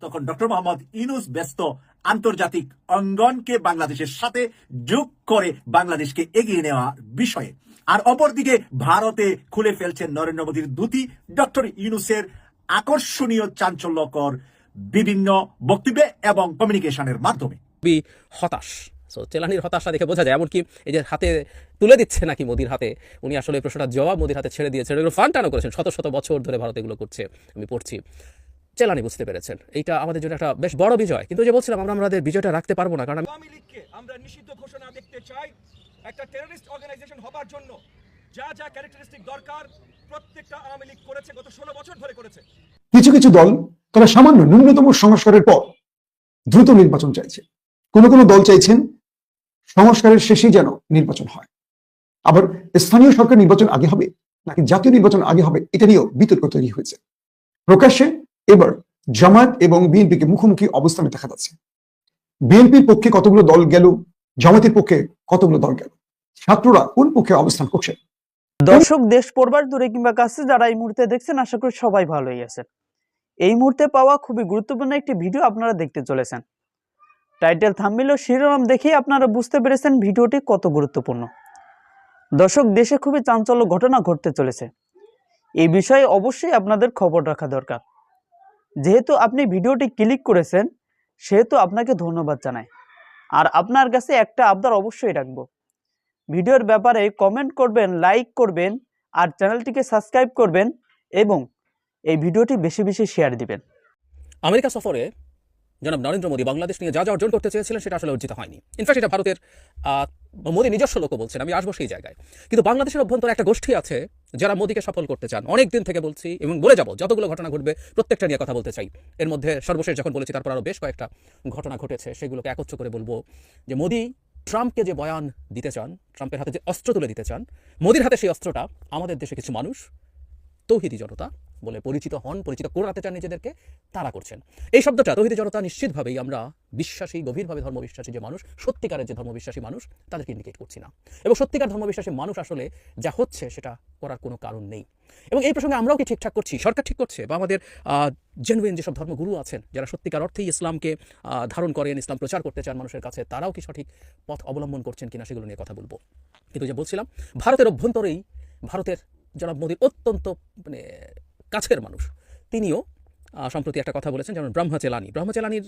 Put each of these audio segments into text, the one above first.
তখন ডক্টর মোহাম্মদ ইউনূস ব্যস্ত আন্তর্জাতিক অঙ্গনকে বাংলাদেশের সাথে যোগ করে বাংলাদেশকে এগিয়ে নেওয়ার বিষয়ে। আর অপরদিকে ভারতে খুলে ফেলছেন নরেন্দ্র মোদীর দূতি ডক্টর ইউনূসের আকর্ষণীয় চাঞ্চল্যকর বিভিন্ন বক্তব্যে এবং কমিউনিকেশনের মাধ্যমে। হতাশ। চেলানির হতাশা দেখে বোঝা যায়, এমনকি এই যে হাতে তুলে দিচ্ছে নাকি মোদির হাতে, উনি আসলে প্রশ্নটার জবাব মোদির হাতে ছেড়ে দিয়েছেন। এগুলো ফান্টানো করেছেন, শত শত বছর ধরে ভারত এগুলো করছে, আমি পড়ছি। চেলানি বুঝতে পেরেছেন, এইটা আমাদের জন্য একটা বেশ বড় বিজয়। কিন্তু যে বলছিলাম, আমরা আমাদের বিজয়টা রাখতে পারবো না, কারণ আওয়ামী লীগকে আমরা নিষিদ্ধ ঘোষণা দেখতে চাই। একটা টেররিস্ট অর্গানাইজেশন হবার জন্য যা যা ক্যারেক্টারিস্টিক দরকার প্রত্যেকটা আওয়ামী লীগ করেছে, গত 16 বছর ধরে করেছে। কিছু কিছু দল তারা সামান্য ন্যূনতম সংস্কারের পর দ্রুত নির্বাচন চাইছে। কোন কোন দল চাইছেন সংস্কারের শেষেই যেন নির্বাচন হয়। আবার স্থানীয় সরকার নির্বাচন আগে হবে নাকি জাতীয় নির্বাচন আগে হবে, এটা নিয়েও বিতর্ক তৈরি হয়েছে। প্রকাশ্যে এবার জামায়াত এবং বিএনপিকে মুখোমুখি অবস্থানে দেখা যাচ্ছে। বিএনপির পক্ষে কতগুলো দল গেল, জামায়াতের পক্ষে কতগুলো দল গেল, ছাত্ররা কোন পক্ষে অবস্থান করছে। দর্শক, দেশ পড়বার দূরে কিংবা কাছে যারা এই মুহূর্তে দেখছেন, আশা করি সবাই ভালোই আছেন। এই মুহূর্তে পাওয়া খুবই গুরুত্বপূর্ণ একটি ভিডিও আপনারা দেখতে চলেছেন। টাইটেল, থাম্বনেল ও শিরোনাম দেখেই আপনারা বুঝতে পেরেছেন ভিডিওটি কত গুরুত্বপূর্ণ। দর্শক, দেশে খুবই চাঞ্চল্য ঘটনা ঘটতে চলেছে। এই বিষয়ে অবশ্যই আপনাদের খবর রাখা দরকার। যেহেতু আপনি ভিডিওটি ক্লিক করেছেন, সেহেতু আপনাকে ধন্যবাদ জানাই। আর আপনার কাছে একটা আবদার অবশ্যই রাখবো, ভিডিওর ব্যাপারে কমেন্ট করবেন, লাইক করবেন, আর চ্যানেলটিকে সাবস্ক্রাইব করবেন এবং এই ভিডিওটি বেশি বেশি শেয়ার দিবেন। আমেরিকা সফরে জনাব নরেন্দ্র মোদী বাংলাদেশ নিয়ে যা যা অর্জন করতে চেয়েছিলেন সেটা আসলে অর্জিত হয়নি। ইনফ্যাক্ট এটা ভারতের মোদী নিজস্ব লোকও বলছেন, আমি আসবো সেই জায়গায়। কিন্তু বাংলাদেশের অভ্যন্তরে একটা গোষ্ঠী আছে যারা মোদীকে সফল করতে চান। অনেক দিন থেকে বলছি এবং বলে যাব, যতগুলো ঘটনা ঘটবে প্রত্যেকটা নিয়ে কথা বলতে চাই। এর মধ্যে সর্বশেষ যখন বলেছি, তারপর আরও বেশ কয়েকটা ঘটনা ঘটেছে, সেগুলোকে একত্র করে বলবো যে মোদী ট্রাম্পকে যে বয়ান দিতে চান, ট্রাম্পের হাতে যে অস্ত্র তুলে দিতে চান, মোদীর হাতে সেই অস্ত্রটা আমাদের দেশে কিছু মানুষ, তৌহিদি জনতা বলে পরিচিত হন, পরিচিত করাতে চান নিজেদেরকে, তারা করছেন। এই শব্দটা তৌহিদি জনতা নিশ্চিতভাবেই আমরা বিশ্বাসী, গভীরভাবে ধর্মবিশ্বাসী যে মানুষ, সত্যিকারের যে ধর্মবিশ্বাসী মানুষ, তাদেরকে ইন্ডিকেট করছি না। এবং সত্যিকার ধর্মবিশ্বাসী মানুষ আসলে যা হচ্ছে সেটা করার কোনো কারণ নেই। এবং এই প্রসঙ্গে আমরাও কি ঠিকঠাক করছি, সরকার ঠিক করছে, বা আমাদের জেনুইন যেসব ধর্মগুরু আছেন যারা সত্যিকার অর্থেই ইসলামকে ধারণ করেন, ইসলাম প্রচার করতে চান মানুষের কাছে, তারাও কি সঠিক পথ অবলম্বন করছেন কিনা, সেগুলো নিয়ে কথা বলবো। কিন্তু যে বলছিলাম, ভারতের অভ্যন্তরেই ভারতের জনাব মোদীর অত্যন্ত কাছের মানুষ, তিনিও সম্প্রতি একটা কথা বলেছেন, যেমন ব্রহ্মচেলানির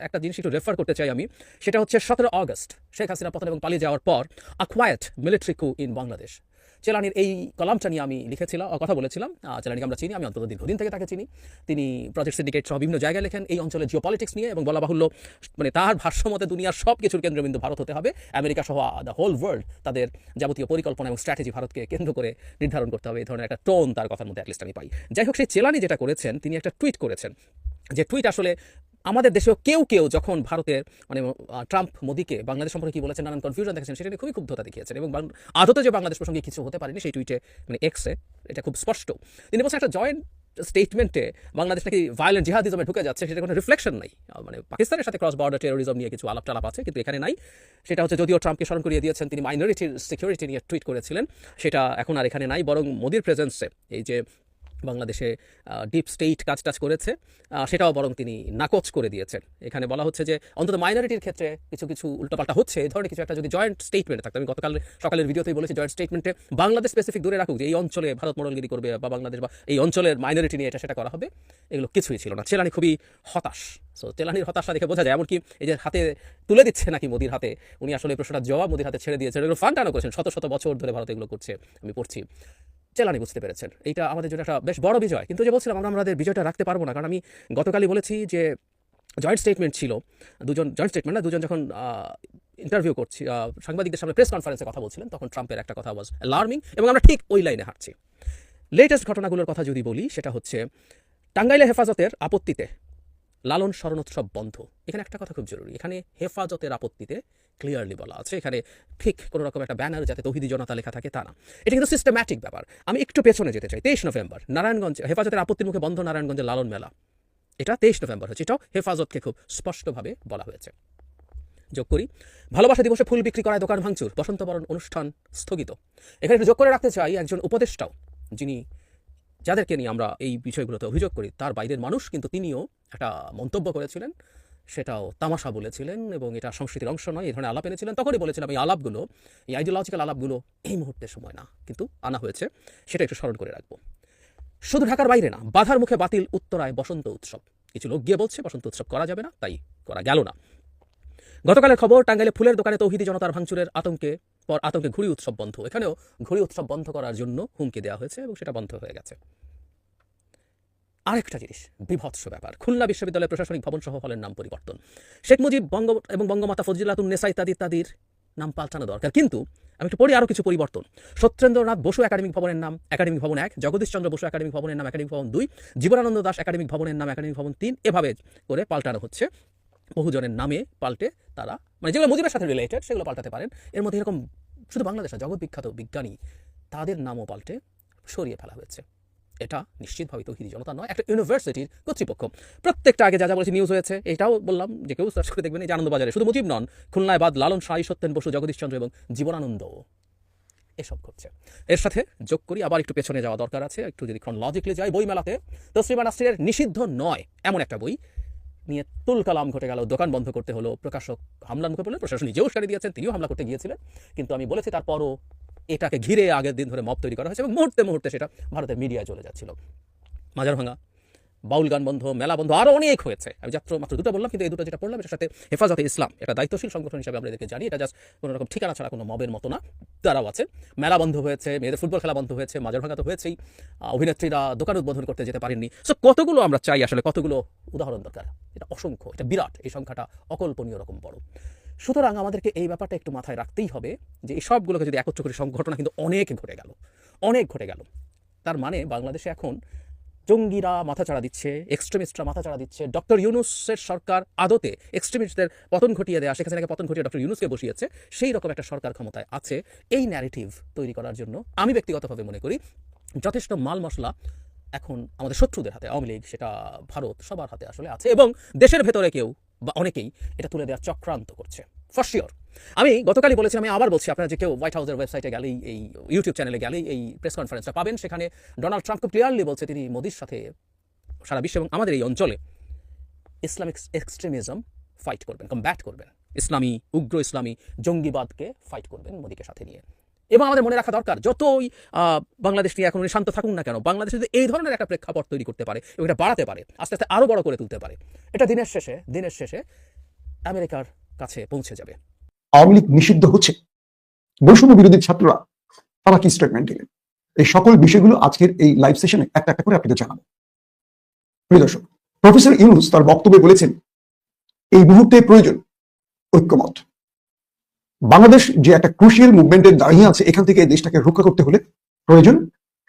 একটা জিনিস একটু রেফার করতে চাই আমি। সেটা হচ্ছে 17 অগস্ট শেখ হাসিনা পতন এবং পালিয়ে যাওয়ার পর আ কোয়াইট মিলিটারি কু ইন বাংলাদেশ। চেলানির এই কলামটা নিয়ে আমি লিখেছিলাম, কথা বলেছিলাম। চেলানিকে আমরা চিনি, আমি অন্তত দীর্ঘদিন থেকে তাকে চিনি। তিনি প্রজেক্ট সিন্ডিকেট সহ বিভিন্ন জায়গায় লেখেন এই অঞ্চলের জিওপলিটিক্স নিয়ে, এবং বলা বাহুল্য তার ভাষ্যমতে দুনিয়ার সব কিছুর কেন্দ্রবিন্দু ভারত হতে হবে, আমেরিকা সহ দ্য হোল ওয়ার্ল্ড তাদের যাবতীয় পরিকল্পনা এবং স্ট্র্যাটেজি ভারতকে কেন্দ্র করে নির্ধারণ করতে হবে, এই ধরনের একটা টোন তার কথার মধ্যে অ্যাটলিস্ট আমি পাই। যাই হোক, সেই চেলানি যেটা করেছেন, তিনি একটা টুইট করেছেন, যে টুইট আসলে আমাদের দেশেও কেউ কেউ যখন ভারতের ট্রাম্প মোদীকে বাংলাদেশ সম্পর্কে কি বলেছেন, নানান কনফিউশন দেখেছেন, সেটা নিয়ে খুবই ক্ষুব্ধতা দেখিয়েছেন। এবং আদতে যে বাংলাদেশ প্রসঙ্গে কিছু হতে পারেনি, সেই টুইটে এক্সে এটা খুব স্পষ্ট। তিনি বলছেন একটা জয়েন্ট স্টেটমেন্টে বাংলাদেশ নাকি ভায়োলেন্ট জিহাদিজমে ঢুকে যাচ্ছে, সেটা কোনো রিফ্লেকশন নাই। পাকিস্তানের সাথে ক্রস বর্ডার টেরোরিজম নিয়ে কিছু আলাপ আছে, কিন্তু এখানে নাই। সেটা হচ্ছে, যদিও ট্রাম্পকে স্মরণ করিয়ে দিয়েছেন, তিনি মাইনরিটির সিকিউরিটি নিয়ে টুইট করেছিলেন, সেটা এখন আর এখানে নাই। বরং মোদির প্রেজেন্সে এই যে বাংলাদেশে ডিপ স্টেট কাজ করেছে, সেটাও বরং তিনি নাকচ করে দিয়েছেন। এখানে বলা হচ্ছে যে অন্তত মাইনরিটির ক্ষেত্রে কিছু কিছু উল্টোপাল্টা হচ্ছে, এই ধরনের কিছু একটা যদি জয়েন্ট স্টেটমেন্ট থাকতো। আমি গতকাল সকালের ভিডিওতেই বলেছি, জয়েন্ট স্টেটমেন্টে বাংলাদেশ স্পেসিফিক দূরে রাখুক, যে এই অঞ্চলে ভারত মোড়লগিরি করবে বা বাংলাদেশ বা এই অঞ্চলের মাইনরিটি নিয়ে এটা সেটা করা হবে, এগুলো কিছুই ছিল না। চেলানি খুবই হতাশ। চেলানির হতাশা দেখে বোঝা যায়, এমনকি এই যে হাতে তুলে দিচ্ছে নাকি মোদির হাতে, উনি আসলে প্রশ্নটার জবাব মোদির হাতে ছেড়ে দিয়েছেন। এগুলো ফান্টানো করেছেন, শত শত বছর ধরে ভারত এগুলো করছে, আমি পড়ছি। চেলানি বুঝতে পেরেছেন, এইটা আমাদের জন্য একটা বেশ বড় বিজয়। কিন্তু যে বলছিলাম, আমরা আমাদের বিজয়টা রাখতে পারবো না, কারণ আমি গতকালই বলেছি যে জয়েন্ট স্টেটমেন্ট ছিল, দুজন যখন ইন্টারভিউ করছি, সাংবাদিকদের সামনে প্রেস কনফারেন্সে কথা বলছিলেন, তখন ট্রাম্পের একটা কথা ওয়াজ অ্যালার্মিং, এবং আমরা ঠিক ওই লাইনে হাঁটছি। লেটেস্ট ঘটনাগুলোর কথা যদি বলি, সেটা হচ্ছে টাঙ্গাইলে হেফাজতের আপত্তিতে লালন স্মরণোৎসব বন্ধ। এখানে একটা কথা খুব জরুরি, এখানে হেফাজতের আপত্তিতে ক্লিয়ারলি বলা আছে, এখানে ঠিক কোনো রকম একটা ব্যানার যাতে তৌহিদি জনতা লেখা থাকে তা না, এটা কিন্তু সিস্টেম্যাটিক ব্যাপার। আমি একটু পেছনে যেতে চাই। 23 নভেম্বর নারায়ণগঞ্জ হেফাজতের আপত্তির মুখে বন্ধ নারায়ণগঞ্জের লালন মেলা, এটা 23 নভেম্বর হচ্ছে, এটাও হেফাজতকে খুব স্পষ্টভাবে বলা হয়েছে। যোগ করি, ভালোবাসা দিবসে ফুল বিক্রি করায় দোকান ভাঙচুর, বসন্ত বরণ অনুষ্ঠান স্থগিত। এখানে একটু যোগ করে রাখতে চাই, একজন উপদেষ্টাও যিনি যাদেরকে নিয়ে আমরা এই বিষয়গুলোতে অভিযোগ করি তার বাইরের মানুষ, কিন্তু তিনিও একটা মন্তব্য করেছিলেন, সেটাও তামাশা বলেছিলেন এবং এটা সংস্কৃতির অংশ নয়, এই ধরনের আলাপ এনেছিলেন। তখনই বলেছিলাম এই আলাপগুলো, এই আইডিওলজিক্যাল আলাপগুলো এই মুহূর্তের সময় না, কিন্তু আনা হয়েছে, সেটা একটু স্মরণ করে রাখবো। শুধু ঢাকার বাইরে না, বাধার মুখে বাতিল উত্তরায় বসন্ত উৎসব। কিছু লোক গিয়ে বলছে বসন্ত উৎসব করা যাবে না, তাই করা গেল না। গতকালের খবর, টাঙ্গাইলে ফুলের দোকানে তৌহিদি জনতার ভাঙচুরের আতঙ্কে ঘুড়ি উৎসব বন্ধ। এখানেও ঘুড়ি উৎসব বন্ধ করার জন্য হুমকি দেওয়া হয়েছে এবং সেটা বন্ধ হয়ে গেছে। আরেকটা জিনিস, বিভৎস ব্যাপার, খুলনা বিশ্ববিদ্যালয়ের প্রশাসনিক ভবন সহ হলের নাম পরিবর্তন। শেখ মুজিব এবং বঙ্গমাতা ফজিলাতুন্নেসা ইত্যাদির নাম পাল্টানো দরকার, কিন্তু আমি একটু পড়ি আরও কিছু পরিবর্তন। সত্যেন্দ্রনাথ বসু একাডেমিক ভবনের নাম একাডেমিক ভবন 1, জগদীশচন্দ্র বসু একাডেমিক ভবনের নাম একাডেমিক ভবন 2, জীবনানন্দ দাস একাডেমিক ভবনের নাম একাডেমিক ভবন 3, এভাবে করে পাল্টানো হচ্ছে। বহুজনের নামে পাল্টে তারা, মানে যেগুলো মুজিবের সাথে রিলেটেড সেগুলো পাল্টাতে পারেন। এর মধ্যে এরকম শুধু বাংলাদেশ না, জগৎ বিখ্যাত বিজ্ঞানী তাদের নামও পাল্টে সরিয়ে ফেলা হয়েছে। এটা নিশ্চিতভাবে তৌহিদি জনতা নয়, একটা ইউনিভার্সিটির কর্তৃপক্ষ। প্রত্যেকটা আগে যা যা বলেছি নিউজ হয়েছে, এটাও বললাম যে কেউ সার্চ করে দেখবেন। এই যে আনন্দবাজারে শুধু মুজিব নন, খুলনায় বাদ লালন শাহ, সত্যেন বসু, জগদীশচন্দ্র এবং জীবনানন্দ, এসব ঘটছে। এর সাথে যোগ করি, আবার একটু পেছনে যাওয়া দরকার আছে, একটু যদি ক্রনোলজিক্যালি যাই। বইমেলাতে তসলিমা নাসরিনের নিষিদ্ধ নয় এমন একটা বই নিয়ে তুলকালাম ঘটে গেল, দোকান বন্ধ করতে হলো, প্রকাশক হামলার মুখে পড়লেন, প্রশাসন নিজেও সারি দিয়েছেন, তিনিও হামলা করতে গিয়েছিলেন। কিন্তু আমি বলেছি তারপরও এটাকে ঘিরে আগের দিন ধরে মব তৈরি করা হয়েছে এবং মুহূর্তে মুহূর্তে সেটা ভারতের মিডিয়ায় চলে যাচ্ছিল। মাজার ভাঙা, বাউল গান বন্ধ, মেলা বন্ধ, আরও অনেক হয়েছে। আমি মাত্র দুটো বললাম, কিন্তু এই দুটো যেটা পড়লাম এটার সাথে হেফাজতে ইসলাম, এটা দায়িত্বশীল সংগঠন হিসেবে আমরা এদেরকে জানি, এটা জাস্ট কোনো রকম ঠিকানা ছাড়া কোনো মবের মতো না, তারাও আছে। মেলা বন্ধ হয়েছে, মেয়েদের ফুটবল খেলা বন্ধ হয়েছে, মাজার ভাঙা তো হয়েছেই, অভিনেত্রীরা দোকান উদ্বোধন করতে যেতে পারেননি। সো কতগুলো আমরা চাই, আসলে কতগুলো উদাহরণ দরকার, এটা অসংখ্য, এটা বিরাট, এই সংখ্যাটা অকল্পনীয় রকম বড়। সুতরাং আমাদেরকে এই ব্যাপারটা একটু মাথায় রাখতেই হবে যে এই সবগুলোকে যদি একত্র করে, ঘটনা কিন্তু অনেক ঘটে গেল। তার মানে বাংলাদেশে এখন জঙ্গিরা মাথাচাড়া দিচ্ছে, এক্সট্রিমিস্টরা মাথাচাড়া দিচ্ছে। ডক্টর ইউনূসের সরকার আদতে এক্সট্রিমিস্টদের পতন ঘটিয়ে দেয়া, শেখ হাসিনাকে পতন ঘটিয়ে ডক্টর ইউনূসকে বসিয়েছে, সেই রকম একটা সরকার ক্ষমতায় আছে। এই ন্যারেটিভ তৈরি করার জন্য আমি ব্যক্তিগতভাবে মনে করি যথেষ্ট মাল মশলা এখন আমাদের শত্রুদের হাতে, আওয়ামী লীগ, সেটা ভারত, সবার হাতে আসলে আছে, এবং দেশের ভেতরে কেউ বা অনেকেই এটা তুলে দেওয়ার চক্রান্ত করছে, ফর শিওর। আমি গতকালই বলেছি, আমি আবার বলছি, আপনারা যে কেউ হোয়াইট হাউসের ওয়েবসাইটে গেলেই, এই ইউটিউব চ্যানেলে গেলেই এই প্রেস কনফারেন্সটা পাবেন। সেখানে ডোনাল্ড ট্রাম্প খুব ক্লিয়ারলি বলছে তিনি মোদির সাথে সারা বিশ্ব এবং আমাদের এই অঞ্চলে ইসলামিক এক্সট্রিমিজম ফাইট করবেন, কমব্যাট করবেন, উগ্র ইসলামী জঙ্গিবাদকে ফাইট করবেন মোদিকে সাথে নিয়ে। এবং আমাদের মনে রাখা দরকার, যতই বাংলাদেশ নিয়ে এখন শান্ত থাকুন না কেন, বাংলাদেশ যদি এই ধরনের একটা প্রেক্ষাপট তৈরি করতে পারে এবং এটা বাড়াতে পারে, আস্তে আস্তে আরও বড় করে তুলতে পারে, এটা দিনের শেষে আমেরিকার কাছে পৌঁছে যাবে। আওয়ামী লীগ নিষিদ্ধ হচ্ছে, বৈষম্য বিরোধী ছাত্ররা তারা কি স্টেটমেন্ট দিলেন, এই সকল বিষয়গুলো আজকের এই লাইভ সেশনে একটা একটা করে আপনাদের জানাবো। প্রিয় দর্শক, প্রফেসর ইউনূস তার বক্তব্যে বলেছেন এই মুহূর্তে প্রয়োজন ঐক্যমত। বাংলাদেশ যে একটা ক্রুশিয়াল মুভমেন্টের দাঁড়িয়ে আছে, এখান থেকে এই দেশটাকে রক্ষা করতে হলে প্রয়োজন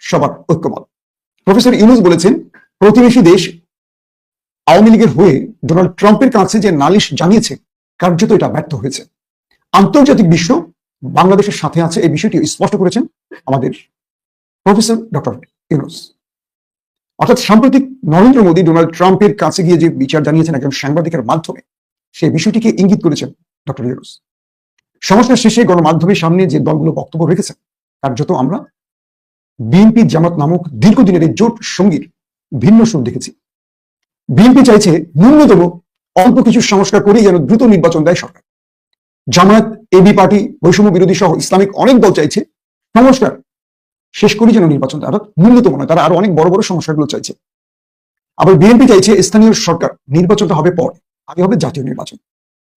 সবার ঐক্যমত। প্রফেসর ইউনূস বলেছেন প্রতিবেশী দেশ আওয়ামী লীগের হয়ে ডোনাল্ড ট্রাম্পের কাছে যে নালিশ জানিয়েছে, কার্যত এটা ব্যর্থ হয়েছে। আন্তর্জাতিক বিশ্ব বাংলাদেশের সাথে আছে, এই বিষয়টি স্পষ্ট করেছেন আমাদের প্রফেসর ডক্টর ইউনূস। অর্থাৎ সাম্প্রতিক নরেন্দ্র মোদী ডোনাল্ড ট্রাম্পের কাছে গিয়ে যে বিচার জানিয়েছেন একজন সাংবাদিকের মাধ্যমে, সেই বিষয়টিকে ইঙ্গিত করেছেন ডক্টর ইউনূস। সংস্কার শেষে গণমাধ্যমের সামনে যে দলগুলো বক্তব্য রেখেছেন, কার্যত আমরা বিএনপি জামাত নামক দীর্ঘদিনের এই জোট সঙ্গীর ভিন্ন সুর দেখেছি। বিএনপি চাইছে ন্যূনতম অল্প কিছু সংস্কার করেই যেন দ্রুত নির্বাচন দেয় সরকার। জামায়াত, এবি পার্টি, বৈষম্য বিরোধী সহ ইসলামিক অনেক দল চাইছে সংস্কার শেষ করেই যেন নির্বাচন দেয়, অর্থাৎ ন্যূনতম নয়, তারা আরো অনেক বড় বড় সংস্কারগুলো চাইছে। আবার বিএনপি চাইছে স্থানীয় সরকার নির্বাচনটা হবে পরে, আগে হবে জাতীয় নির্বাচন।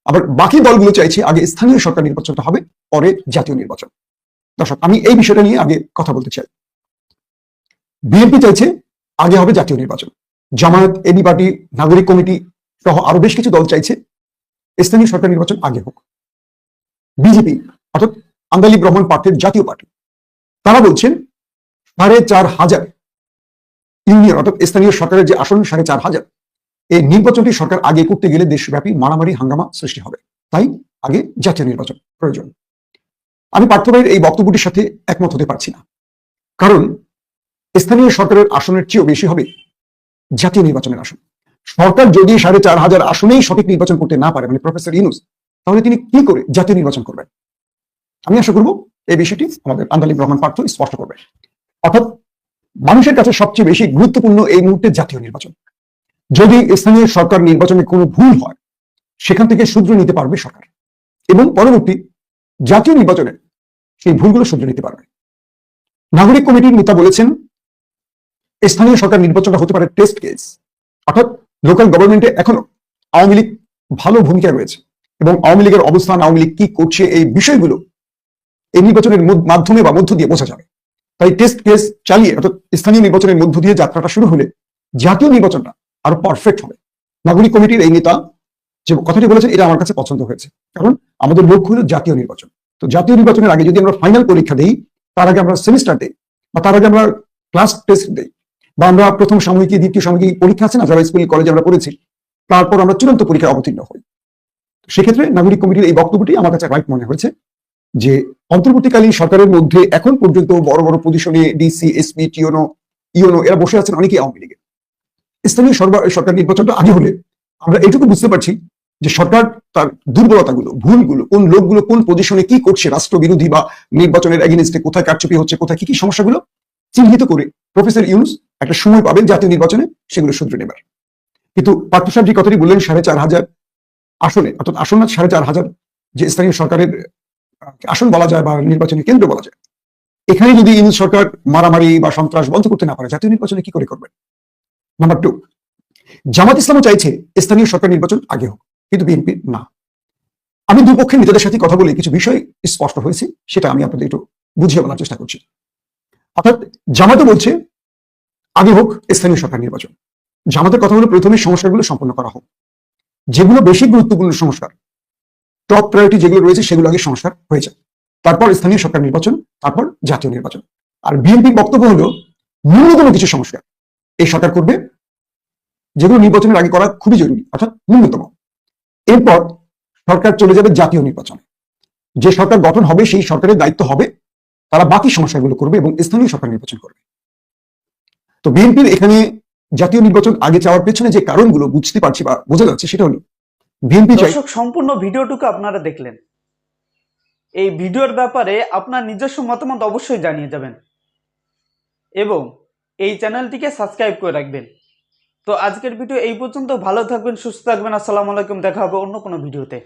আবার বাকি দলগুলো চাইছে আগে স্থানীয় সরকার নির্বাচনটা হবে, পরে জাতীয় নির্বাচন। দর্শক, আমি এই বিষয়টা নিয়ে আগে কথা বলতে চাই। বিএনপি চাইছে আগে হবে জাতীয় নির্বাচন, জামায়াত, এবি পার্টি, নাগরিক কমিটি সহ আরো বেশ কিছু দল চাইছে স্থানীয় সরকার নির্বাচন আগে হোক। বিজেপি অর্থাৎ আন্দালিব রহমান পার্টির জাতীয় পার্টি, তারা বলছেন ৪,৫০০ ইউনিয়ন অর্থাৎ স্থানীয় সরকারের যে আসন ৪,৫০০, এই নির্বাচনটি সরকার আগে করতে গেলে দেশব্যাপী মারামারি হাঙ্গামা সৃষ্টি হবে, তাই আগে জাতীয় নির্বাচন প্রয়োজন। আমি পার্থ ভাইয়ের এই বক্তব্যটির সাথে একমত হতে পারছি না, কারণ স্থানীয় সরকারের আসনের চেয়েও বেশি হবে জাতীয় নির্বাচনের আসন। সরকার যদি ৪,৫০০ আসনেই সঠিক নির্বাচন করতে না পারে, মানে প্রফেসর ইউনূস, তাহলে তিনি কি করে জাতীয় নির্বাচন করবেন? আমি আশা করব এই বিষয়টি আমাদের আন্দালিব রহমান পার্থ স্পষ্ট করবেন। অর্থাৎ মানুষের কাছে সবচেয়ে বেশি গুরুত্বপূর্ণ এই মুহূর্তে জাতীয় নির্বাচন। যদি স্থানীয় সরকার নির্বাচনে কোনো ভুল হয়, সেখান থেকে শুধরে নিতে পারবে সরকার, এবং পরবর্তী জাতীয় নির্বাচনে সেই ভুলগুলো শুধরে নিতে পারবে। নাগরিক কমিটির নেতা বলেছেন, স্থানীয় সরকার নির্বাচনটা হতে পারে টেস্ট কেস, অর্থাৎ লোকাল গভর্নমেন্টে এখনো আওয়ামী লীগ ভালো ভূমিকা রয়েছে এবং আওয়ামী লীগের অবস্থান, আওয়ামী লীগ কি করছে, এই বিষয়গুলো এই নির্বাচনের মাধ্যমে বা মধ্য দিয়ে বোঝা যাবে। তাই টেস্ট কেস চালিয়ে অর্থাৎ স্থানীয় নির্বাচনের মধ্য দিয়ে যাত্রাটা শুরু হলে জাতীয় নির্বাচনটা আরো পারফেক্ট হবে। নাগরিক কমিটির এই নেতা যে কথাটি বলেছেন, এটা আমার কাছে পছন্দ হয়েছে, কারণ আমাদের লক্ষ্য হলো জাতীয় নির্বাচন। তো জাতীয় নির্বাচনের আগে যদি আমরা ফাইনাল পরীক্ষা দিই, তার আগে আমরা সেমিস্টার দিই, বা তার আগে আমরা ক্লাস টেস্ট দিই, বা আমরা প্রথম সাময়িকী, দ্বিতীয় সাময়িকী পরীক্ষা আছে না, যারা স্কুল কলেজে আমরা পড়েছি, তারপর আমরা চূড়ান্ত পরীক্ষায় অবতীর্ণ হই। সেক্ষেত্রে নাগরিক কমিটির এই বক্তব্যটি আমার কাছে রাইট মনে হয়েছে, যে অন্তর্বর্তীকালীন সরকারের মধ্যে এখন পর্যন্ত বড় বড় পজিশনে ডিসি, এসপি, টিওনো, ইওনো এরা বসে আছেন অনেকেই আওয়ামী লীগের। স্থানীয় সরকার নির্বাচনটা আগে হলে আমরা এটুকু বুঝতে পারছি যে সরকার তার দুর্বলতাগুলো, ভুলগুলো, কোন লোকগুলো কোন পজিশনে কি করছে, রাষ্ট্রবিরোধী বা নির্বাচনের এগেইনস্টে কোথায় কারচুপি হচ্ছে, কোথায় কি কি সমস্যাগুলো চিহ্নিত করে প্রফেসর ইউনূস একটা সময় পাবেন জাতীয় নির্বাচনে সেগুলো শুধরে নেবার। কিন্তু পার্থ সাহেব যে কথাটি বললেন 4,500 আসনে, অর্থাৎ আসন না 4,500 যে স্থানীয় সরকারের আসন বলা যায় বা নির্বাচনের কেন্দ্র বলা যায়, এখানে যদি ইউনূস সরকার মারামারি বা সন্ত্রাস বন্ধ করতে না পারে, জাতীয় নির্বাচনে কি করে করবেন? নাম্বার 2, জামাত ইসলামও চাইছে স্থানীয় সরকার নির্বাচন আগে হোক, কিন্তু বিএনপি না। আমি দুপক্ষের নেতাদের সাথে কথা বলে কিছু বিষয় স্পষ্ট হয়েছে, সেটা আমি আপনাদের একটু বুঝিয়ে বলার চেষ্টা করছি। অর্থাৎ জামাতও বলছে আগে হোক স্থানীয় সরকার নির্বাচন। জামাতের কথা হলো প্রথমে সংস্কারগুলো সম্পন্ন করা হোক, যেগুলো বেশি গুরুত্বপূর্ণ সংস্কার, টপ প্রায়োরিটি যেগুলো রয়েছে সেগুলো আগে সংস্কার হয়ে যায়, তারপর স্থানীয় সরকার নির্বাচন, তারপর জাতীয় নির্বাচন। আর বিএনপির বক্তব্য হলো ন্যূনতম কিছু সংস্কার এই সরকার করবে, যেগুলো নির্বাচনের আগে করা খুবই জরুরি, অর্থাৎ ন্যূনতম। এরপর সরকার চলে যাবে জাতীয় নির্বাচনে। যে সরকার গঠন হবে সেই সরকারের দায়িত্ব হবে তারা বাকি সমস্যাগুলো করবে এবং স্থানীয় সরকার নির্বাচন করবে। তো বিএনপির এখানে জাতীয় নির্বাচন আগে চাওয়ার পেছনে যে কারণগুলো বুঝতে পারছি বা বোঝা যাচ্ছে, সেটা হলো বিএনপি চাই। দর্শক, সম্পূর্ণ ভিডিওটুকু আপনারা দেখলেন। এই ভিডিওর ব্যাপারে আপনার নিজস্ব মতামত অবশ্যই জানিয়ে যাবেন এবং এই চ্যানেলটিকে সাবস্ক্রাইব করে রাখবেন। তো আজকের ভিডিও এই পর্যন্ত। ভালো থাকবেন, সুস্থ থাকবেন। আসসালামু আলাইকুম। দেখা হবে অন্য কোনো ভিডিওতে।